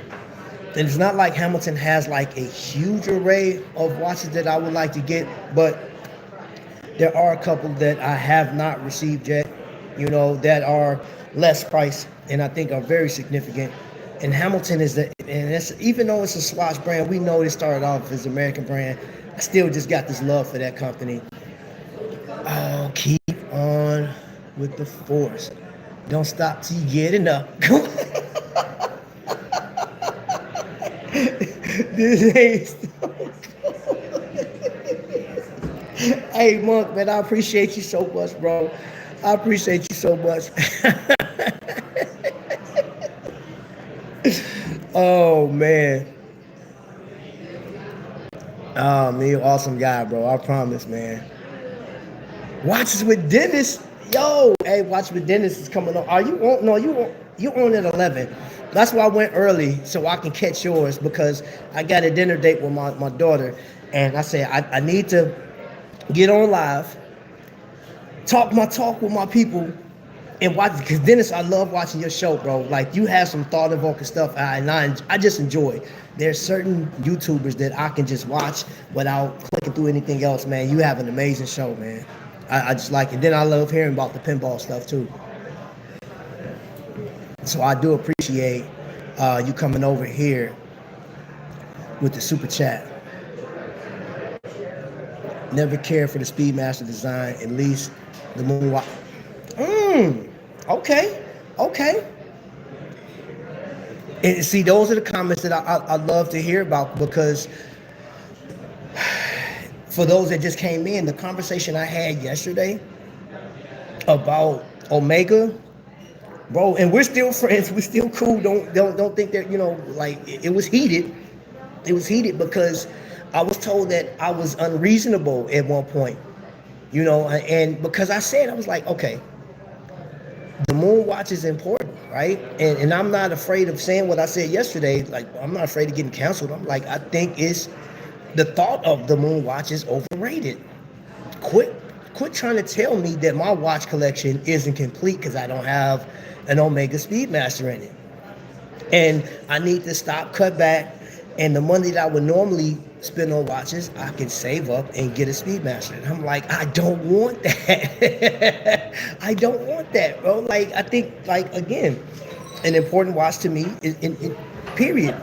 it's not like Hamilton has like a huge array of watches that I would like to get, but there are a couple that I have not received yet, that are less priced and I think are very significant. And Hamilton is even though it's a Swatch brand, we know it started off as an American brand. I still just got this love for that company. Oh, keep on with the force. Don't stop till you get enough. This ain't. Hey, Monk, man, I appreciate you so much, bro. I appreciate you so much. Oh, man. Oh, man, you're an awesome guy, bro. I promise, man. Watches with Dennis. Yo, hey, Watches with Dennis is coming on. Are you on? No, you on at 11. That's why I went early, so I can catch yours, because I got a dinner date with my daughter. And I said, I need to get on live, talk with my people, and watch, because Dennis, I love watching your show, bro. Like, you have some thought-evoking stuff, and I just enjoy. There's certain YouTubers that I can just watch without clicking through anything else, man. You have an amazing show, man. I just like it. Then I love hearing about the pinball stuff, too. So I do appreciate you coming over here with the super chat. Never cared for the Speedmaster design, at least the Moonwatch. Okay. And see, those are the comments that I love to hear about, because For those that just came in, the conversation I had yesterday about Omega, bro, and we're still friends. We're still cool. Don't think that like it was heated. It was heated because I was told that I was unreasonable at one point. And because I said, I was like, okay, the moon watch is important, right? And I'm not afraid of saying what I said yesterday. Like, I'm not afraid of getting canceled. I'm like, I think it's the thought of the moon watch is overrated. Quit trying to tell me that my watch collection isn't complete because I don't have an Omega Speedmaster in it. And I need to cut back, and the money that I would normally spend on watches, I can save up and get a Speedmaster. And I'm like, I don't want that. I don't want that, bro. Like, I think, like, again, an important watch to me is period.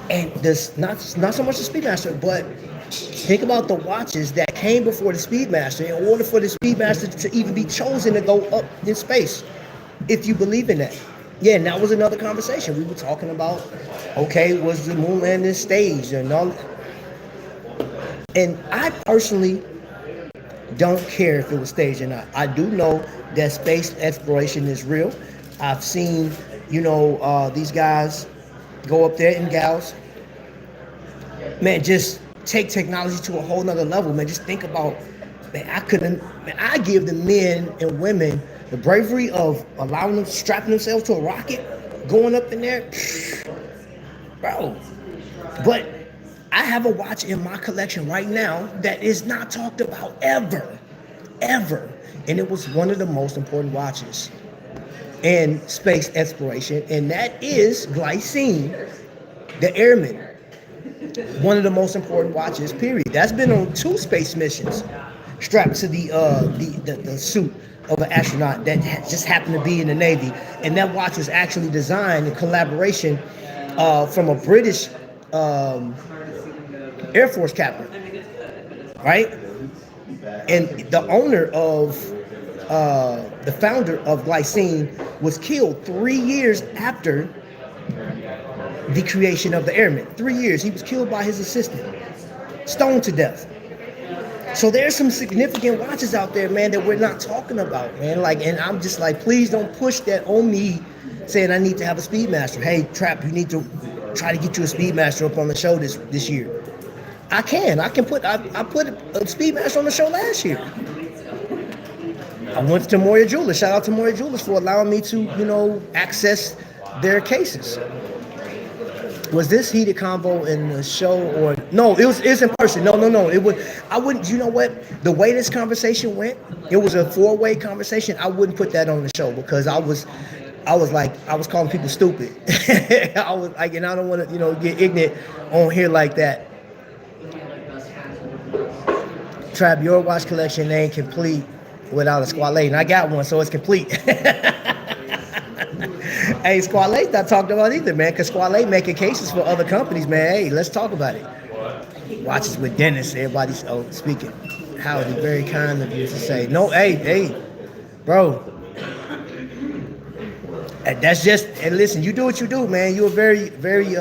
And this not so much the Speedmaster, but think about the watches that came before the Speedmaster in order for the Speedmaster to even be chosen to go up in space, if you believe in that. Yeah, and that was another conversation. We were talking about, okay, was the moon landing staged and all. And I personally don't care if it was staged or not. I do know that space exploration is real. I've seen, these guys go up there and gals, man, just take technology to a whole nother level, man. Just think about, man, I give the men and women the bravery of allowing them, strapping themselves to a rocket, going up in there, bro. But I have a watch in my collection right now that is not talked about ever. And it was one of the most important watches in space exploration, and that is Glycine, the Airman. One of the most important watches, period. That's been on 2 space missions, strapped to the suit of an astronaut that just happened to be in the Navy. And that watch was actually designed in collaboration from a British Air Force captain, right? And the owner of the founder of Glycine was killed 3 years after the creation of the Airman. 3 years. He was killed by his assistant, stoned to death. So there's some significant watches out there, man, that we're not talking about, man. Like, and I'm just like, please don't push that on me, saying I need to have a Speedmaster. Hey, Trap, you need to try to get you a Speedmaster up on the show this year. I put a Speedmaster on the show last year. I went to Moya Jewelers. Shout out to Moya Jewelers for allowing me to, access their cases. Was this heated convo in the show or no? It's in person. No. It was. I wouldn't. You know what? The way this conversation went, it was a 4-way conversation. I wouldn't put that on the show because I was calling people stupid. I was like, and I don't want to get ignorant on here like that. Trap, your watch collection ain't complete without a Squale, and I got one, so it's complete. Hey, Squale's not talked about either, man, because Squale making cases for other companies, man. Hey, let's talk about it. Watches with Dennis, everybody's speaking. Howdy, very kind of you to say. No, hey, bro. That's just, and listen, you do what you do, man. You're a very, very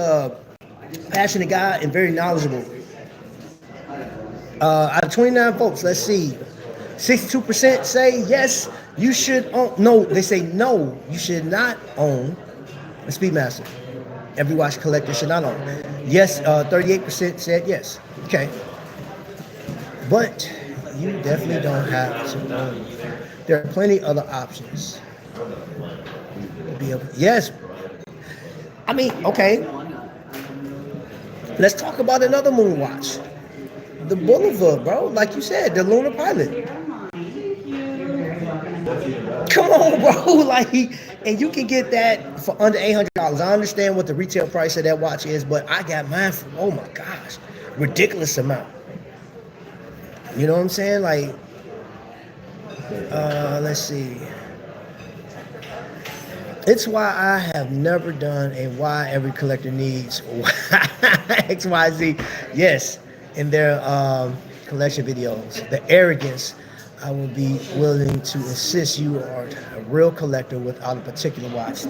passionate guy and very knowledgeable. Out of 29 votes, let's see. 62% say yes, you should own. No, they say no, you should not own a Speedmaster. Every watch collector should not own. Yes, 38% said yes. Okay. But you definitely don't have to own. There are plenty other options. Yes. I mean, okay. Let's talk about another moon watch. The Boulevard, bro. Like you said, the Lunar Pilot. Come on, bro. Like, and you can get that for under $800. I understand what the retail price of that watch is, but I got mine for, oh my gosh, ridiculous amount. You know what I'm saying? Like, let's see. It's why I have never done a why every collector needs XYZ. Yes, in their collection videos. The arrogance, I will be willing to insist you are a real collector without a particular watch.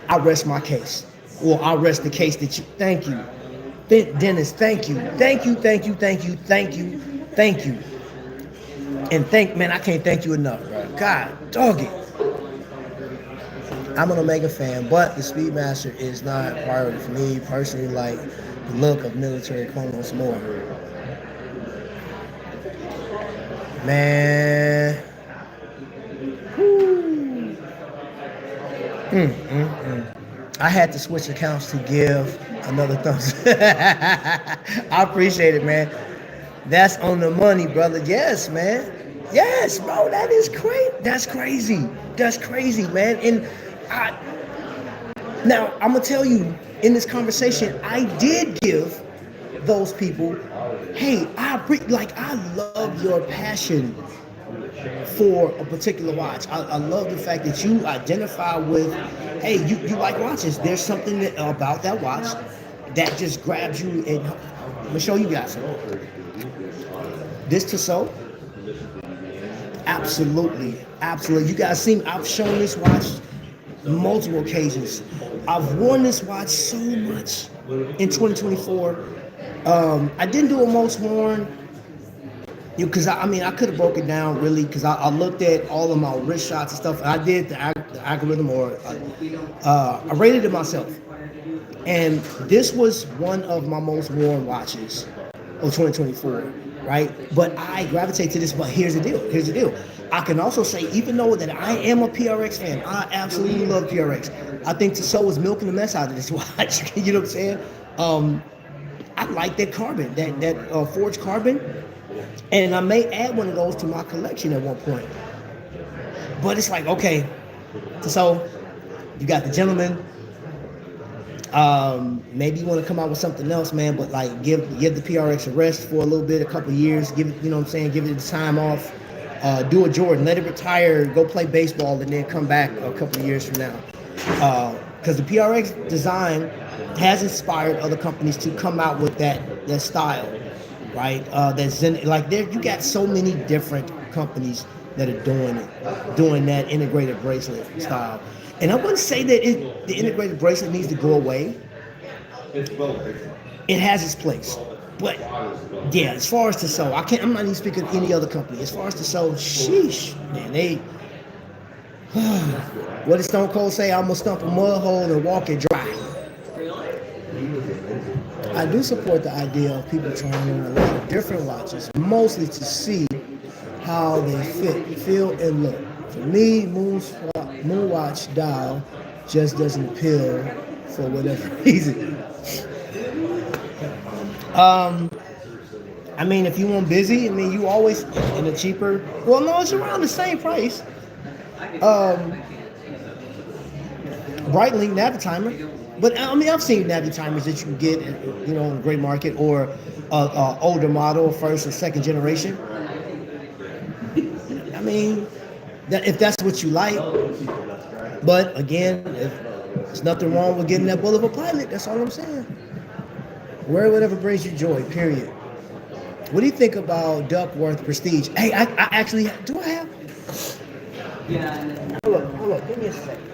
I rest my case. Or I rest the case that you, thank you. Dennis, thank you. Thank you, thank you, thank you, thank you, thank you. And man, I can't thank you enough, bro. God, dog it. I'm an Omega fan, but the Speedmaster is not a priority for me personally. Like the look of military chronos more, man. Whew. I had to switch accounts to give another thumbs. I appreciate it, man. That's on the money, brother. Yes, man. Yes, bro. That is crazy. That's crazy. That's crazy, man. And I now I'm gonna tell you in this conversation, I did give those people, hey, I love your passion for a particular watch. I love the fact that you identify with, hey, you like watches. There's something about that watch that just grabs you. And I'm gonna show you guys this Tissot. Absolutely, absolutely. You guys see, I've shown this watch multiple occasions. I've worn this watch so much in 2024. I didn't do a most worn, because I could have broke it down really, because I looked at all of my wrist shots and stuff. And I did the algorithm, or I rated it myself. And this was one of my most worn watches of 2024, right? But I gravitate to this. But here's the deal. Here's the deal. I can also say, even though that I am a PRX fan, I absolutely love PRX. I think Tissot was milking the mess out of this watch. You know what I'm saying? I like that carbon, that forged carbon. And I may add one of those to my collection at one point. But it's like, okay, so you got the gentleman. Maybe you want to come out with something else, man, but like give the PRX a rest for a little bit, a couple of years, give it, you know what I'm saying, give it the time off, do a Jordan, let it retire, go play baseball, and then come back a couple of years from now. Because the PRX design has inspired other companies to come out with that style, right? That's like there, you got so many different companies that are doing that integrated bracelet style. And I wouldn't say that the integrated bracelet needs to go away. It has its place. But yeah, as far as Tissot, I'm not even speaking of any other company. As far as Tissot, sheesh, man, what did Stone Cold say? I'm gonna stump a mud hole and walk it dry. I do support the idea of people trying on a lot of different watches, mostly to see how they fit, feel, and look. For me, Moonwatch dial just doesn't appeal for whatever reason. If you want busy, you always in a cheaper. Well, no, it's around the same price. Breitling Navitimer, but I've seen Navitimers that you can get, in the gray market, or older model, first or second generation. If that's what you like. But again, there's nothing wrong with getting that Bullet of a Pilot. That's all I'm saying. Wear whatever brings you joy, period. What do you think about Duckworth Prestige? Hey, I actually, do I have? Yeah. Hold up, give me a second.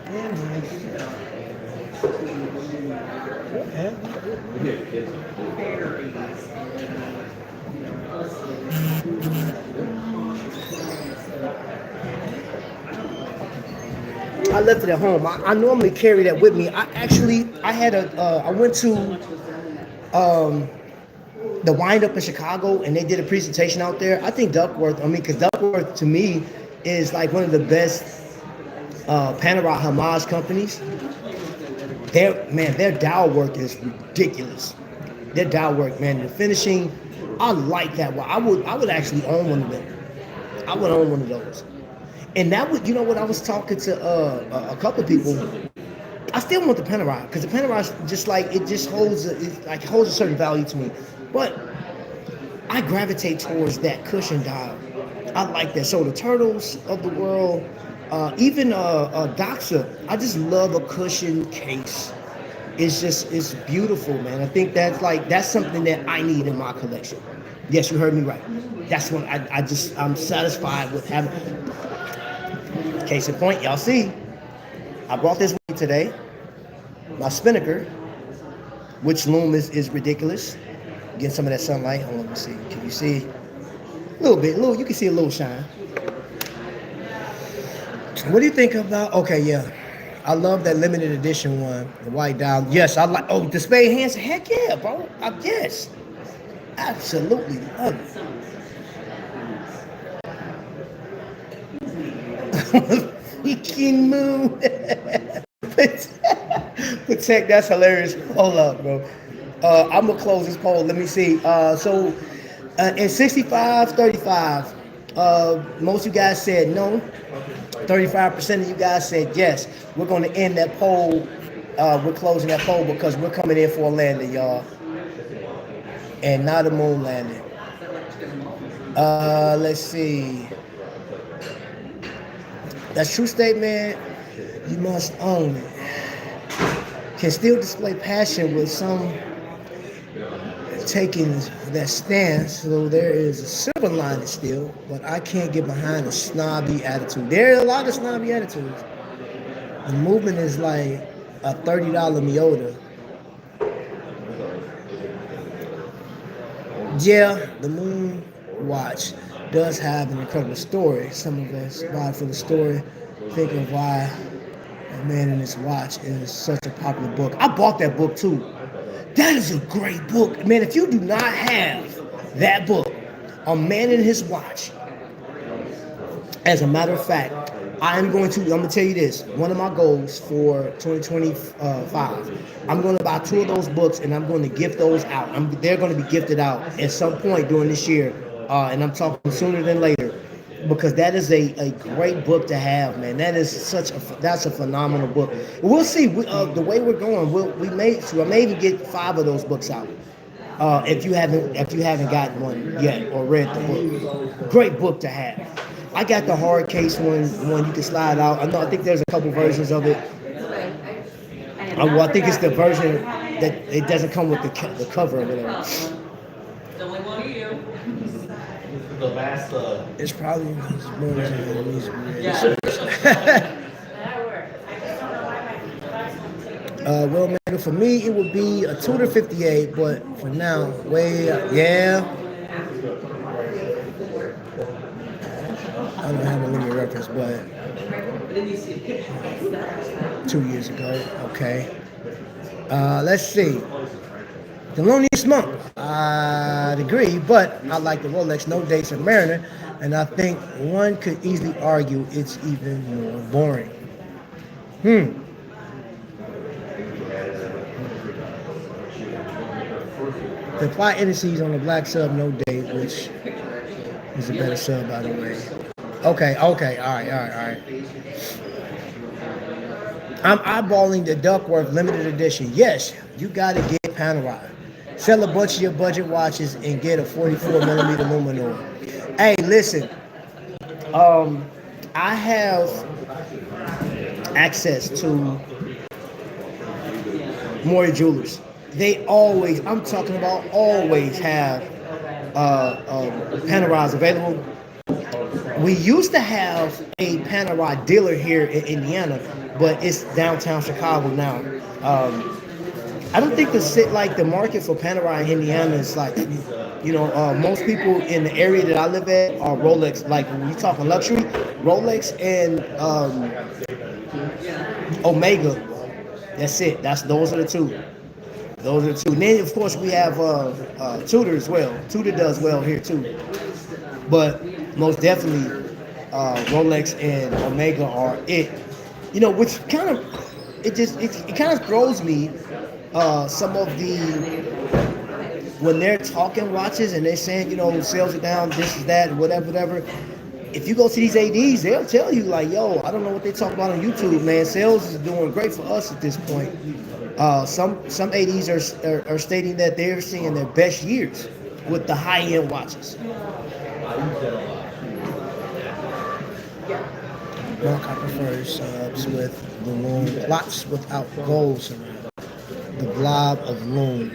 I left it at home. I normally carry that with me. I went to the wind up in Chicago, and they did a presentation out there. I think Duckworth, because Duckworth to me is like one of the best Panerai homage companies. Their dial work is ridiculous. Their dial work, man, the finishing, I like that. Well, I would actually own one of them. I would own one of those. And that would, what I was talking to a couple of people. I still want the Panerai, because the Panerai just like it holds a certain value to me. But I gravitate towards that cushion dial. I like that. So the Turtles of the world, even Doxa, I just love a cushion case. It's beautiful, man. I think that's something that I need in my collection. Yes, you heard me right. That's what I'm satisfied with having. Case in point, y'all see, I brought this today, my Spinnaker, which loom is ridiculous. Get some of that sunlight. Hold on, let me see. Can you see? A little bit. You can see a little shine. What do you think about? Okay, yeah. I love that limited edition one, the white dial. Yes, I like. Oh, the spade hands. Heck yeah, bro. Yes, absolutely love it. Freaking moon. Protect. That's hilarious. Hold up, bro. I'm gonna close this poll. Let me see. In 65-35, most of you guys said no. 35% of you guys said yes. We're going to end that poll. We're closing that poll because we're coming in for a landing, y'all, and not a moon landing. Let's see. That's true statement. You must own it. Can still display passion with some taking that stance, so there is a silver lining still, but I can't get behind a snobby attitude. There are a lot of snobby attitudes. The movement is like a $30 Miota. Yeah, the Moon Watch does have an incredible story. Some of us buy for the story, think of why A Man in His Watch is such a popular book. I bought that book too. That is a great book. Man, if you do not have that book, A Man in His Watch, as a matter of fact, I'm going to tell you this. One of my goals for 2025, I'm going to buy 2 of those books and I'm going to gift those out. They're going to be gifted out at some point during this year. And I'm talking sooner than later, because that is a great book to have, man. That's a phenomenal book. We'll see. The way we're going, I may even get 5 of those books out. If you haven't gotten one yet or read the book, great book to have. I got the hard case one you can slide out. I think there's a couple versions of it. I think it's the version that it doesn't come with the cover or whatever. It's only one of you. The last. It's probably more than it needs to be. Yeah. Well, man, for me, it would be a Tudor 58, but for now, yeah. I don't have a linear reference, but 2 years ago, okay. Let's see. Thelonious Monk, I'd agree, but I like the Rolex No Dates of Mariner, and I think one could easily argue it's even more boring. The Apply indices on the black sub No Date, which is a better sub, by the way. Okay, all right. I'm eyeballing the Duckworth limited edition. Yes, you gotta get Panerai. Sell a bunch of your budget watches and get a 44mm Luminor. Hey, listen. I have access to Maury Jewelers. They always, I'm talking about always have Panerais available. We used to have a Panerai dealer here in Indiana, but it's downtown Chicago now. I don't think the market for Panerai in Indiana is like, most people in the area that I live at are Rolex. Like when you talking luxury, Rolex and Omega. That's it. Those are the two. And then of course we have Tudor as well. Tudor does well here too. But most definitely Rolex and Omega are it. Which kind of it kind of throws me. Some of when they're talking watches and they're saying, sales are down, this is that, whatever. If you go to these ADs, they'll tell you like, yo, I don't know what they talk about on YouTube, man. Sales is doing great for us at this point. Some ADs are stating that they're seeing their best years with the high-end watches. Mark, I prefer subs with the loom, plots without goals around. The blob of loom.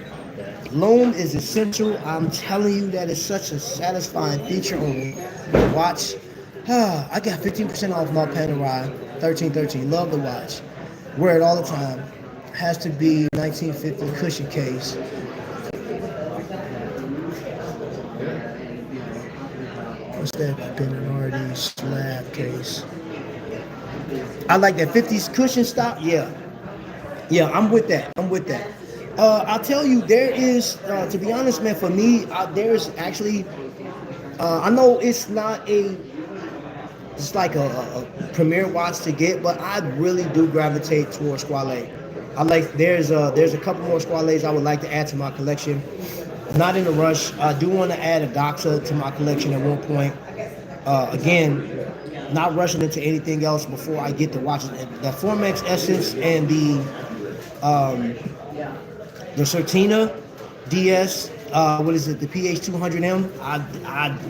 Loom is essential. I'm telling you, that is such a satisfying feature on the watch. I got 15% off my Panerai 1313. Love the watch. Wear it all the time. has to be 1950 cushion case. What's that? Bernardi slab case. I like that 50s cushion stop. Yeah. Yeah, I'm with that. I'm with that. I'll tell you, there is, to be honest, man, for me, there's actually, I know it's not it's like a premier watch to get, but I really do gravitate towards Squale. There's a couple more Squales I would like to add to my collection. Not in a rush. I do want to add a Doxa to my collection at one point. Again, not rushing into anything else before I get the watches. The Formex Essence and the Certina DS. What is it? The PH200M.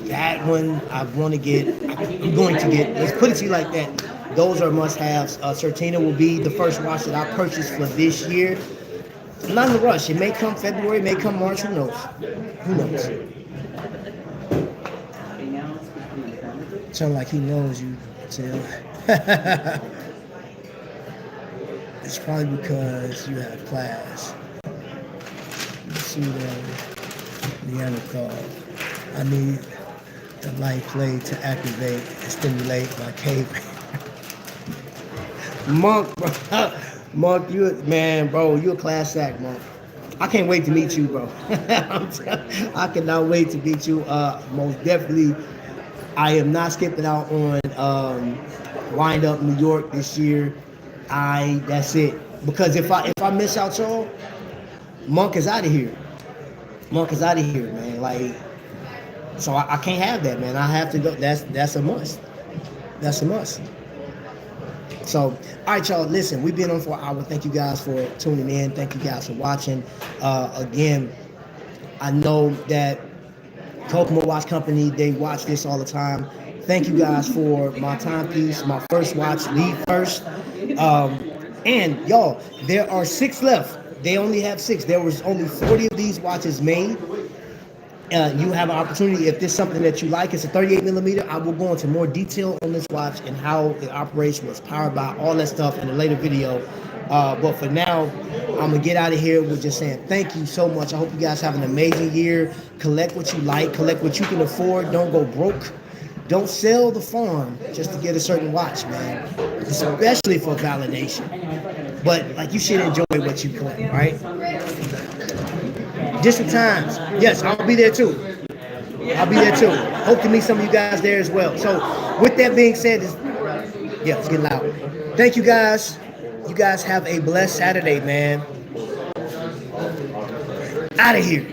That one I want to get. I'm going to get. Let's put it to you like that. Those are must-haves. Certina will be the first watch that I purchased for this year. I'm not in a rush. It may come February, it may come March. Who knows? Who knows? Sound like he knows you, Tim. It's probably because you have class. Let's see the other call. I need the light play to activate and stimulate my cave. Monk, bro. Monk, bro, you a class act, Monk. I can't wait to meet you, bro. I cannot wait to meet you. Most definitely, I am not skipping out on Wind Up New York this year. That's it. Because if I miss out, y'all, Monk is out of here. Monk is out of here, man. Like, so I can't have that, man. I have to go. That's a must. That's a must. So, all right, y'all, listen, we've been on for an hour. Thank you guys for tuning in. Thank you guys for watching. Again, I know that Kokomo Watch Company, they watch this all the time. Thank you guys for my timepiece, my first watch, lead first. And y'all, there are 6 left. They only have 6. There was only 40 of these watches made. You have an opportunity, if this is something that you like, it's a 38 millimeter. I will go into more detail on this watch and how it operates, what's powered by, all that stuff in a later video. But for now, I'm gonna get out of here with just saying thank you so much. I hope you guys have an amazing year. Collect what you like, collect what you can afford. Don't go broke. Don't sell the farm just to get a certain watch, man. Especially for validation. But like, you should enjoy what you collect, right? Distant times. Yes, I'll be there too. I'll be there too. Hope to meet some of you guys there as well. So with that being said, let's get loud. Thank you guys. You guys have a blessed Saturday, man. Out of here.